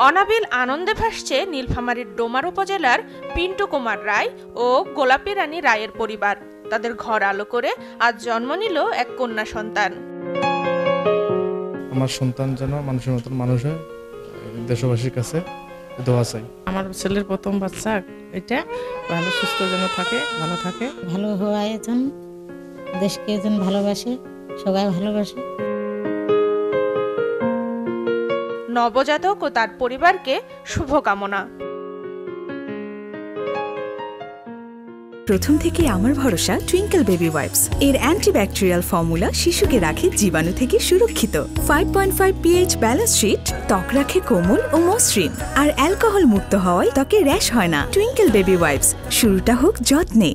অনাবিল আনন্দে ভাসছে নীলফামারীর ডোমার উপজেলার পিন্টু কুমার রায় ও গোলাপী রানী রায়ের পরিবার। তাদের ঘর আলো করে আজ জন্ম নিল এক কন্যা সন্তান। আমার সন্তান যেন মানুষের মতন মানুষ হয়, দেশবাসীর কাছে দোয়া চাই। আমার ছেলের প্রথম বাচ্চা, এটা ভালো সুস্থ যেন থাকে, ভালো থাকে, ভালো হওয়ার যেন দেশকে যেন ভালোবাসে, সবাই ভালোবাসে। নবজাতক ও তার পরিবারকে শুভকামনা। প্রথম থেকে আমার ভরসা টুইঙ্কেল বেবি ওয়াইপস। এর অ্যান্টিব্যাকটেরিয়াল ফর্মুলা শিশুকে রাখে জীবাণু থেকে সুরক্ষিত। 5.5 pH ব্যালেন্স শিট ত্বক রাখে কোমল ও মসৃণ, আর অ্যালকোহল মুক্ত হওয়ায় ত্বকে র্যাশ হয় না। টুইঙ্কেল বেবি ওয়াইপস, শুরুটা হোক যত্নে।